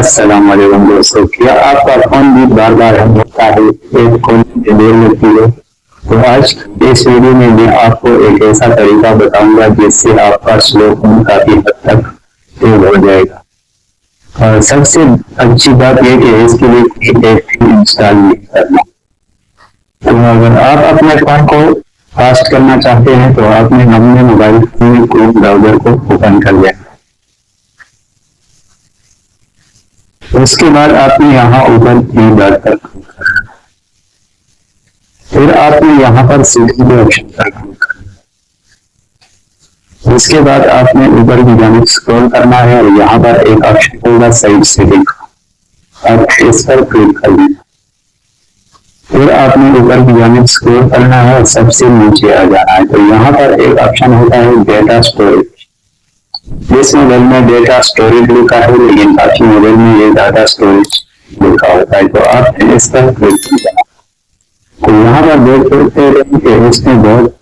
अस्सलाम वालेकुम दोस्तों, क्या आपका फोन भी बार बार हैंग होता है? एक फोन में देर लगती है? तो आज इस वीडियो में मैं आपको एक ऐसा तरीका बताऊंगा जिससे आपका स्लो फोन काफी हद तक तेज हो जाएगा। और सबसे अच्छी बात यह कि इसके लिए कोई ऐप इंस्टॉल नहीं करना। तो अगर आप अपने फोन को फास्ट करना चाहते हैं तो आपने अपने मोबाइल फोन में क्रोम ब्राउजर को ओपन कर लिया। उसके बाद आपने यहाँ ऊपर थ्री डॉट पर क्लिक करना, फिर आपने यहाँ पर सेटिंग के ऑप्शन पर क्लिक करना। उसके बाद आपने ऊपर की जानिब स्क्रॉल करना है और यहाँ पर एक ऑप्शन होगा साइड सेटिंग, आपने इस पर क्लिक कर देना। फिर आपने ऊपर की जानिब स्क्रॉल करना है और सबसे नीचे आ जाना है। तो यहाँ पर एक ऑप्शन होता है डेटा स्टोरेज। जिस मॉडल में डेटा स्टोरेज लिखा है लेकिन बाकी मॉडल में ये डाटा स्टोरेज लिखा होता है, तो आपने इस पर क्लिक किया। तो यहाँ पर देख सकते हैं कि उसने बहुत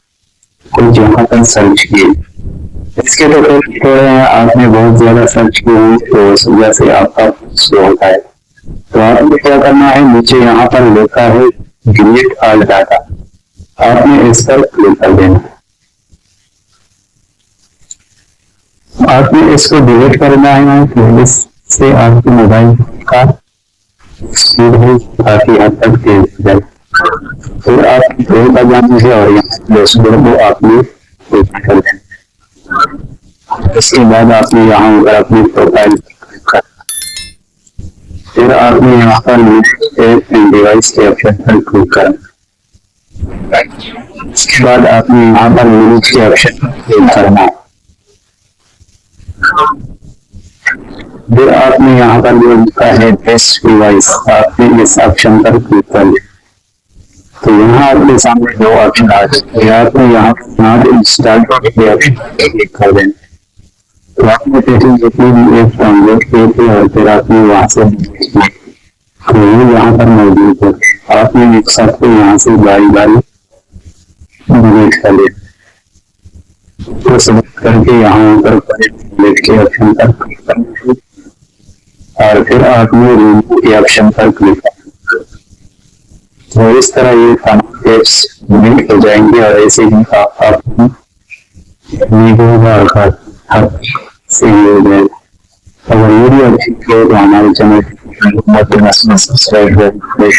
कुछ यहाँ पर सर्च किए। इसके तो थोड़े हैं, आपने बहुत ज्यादा सर्च किए तो उस वजह से आपका स्लो होता है। तो आपको क्या करना है, नीचे यहाँ पर लिखा है डिलीट ऑल डाटा, आपने इस पर क्लिक कर देना। आपने इसको डिलीट करना है तो इससे आपके मोबाइल का स्पीड है काफी हद तक तेज हो जाए। फिर आप प्रोफाइल पर जाना है और यहाँ डैशबोर्ड को आपने ओपन कर देना। इसके बाद आपने यहाँ ऊपर अपनी प्रोफाइल क्लिक करना, फिर आपने यहाँ पर ऐप एंड डिवाइस के ऑप्शन पर क्लिक करना। इसके बाद आपने यहाँ पर मैनेज के ऑप्शन पर क्लिक करना। फिर आपने यहाँ पर जो लिखा है बेस्ट डिवाइस, आपने इस ऑप्शन पर क्लिक कर लिया। तो यहाँ आपके सामने दो ऑप्शन आ जाते हैं, आपने यहाँ नॉट इंस्टॉल के ऑप्शन पर क्लिक कर देना। तो आपने पहले जितनी भी ऐप डाउनलोड किए थे और फिर आपने वहाँ से तो ये यहाँ पर मौजूद है, आपने एक साथ यहाँ से बारी बारी डिलीट कर लिया। तो सेलेक्ट करके यहाँ ऊपर डिलीट के ऑप्शन पर क्लिक करना और फिर आपने रिमूव के ऑप्शन पर क्लिक करना। तो इस तरह ये तमाम ऐप्स डिलीट हो जाएंगे और ऐसे ही आप सही हो जाएगा। अगर वीडियो अच्छी लगे तो हमारे चैनल को सब्सक्राइब करें।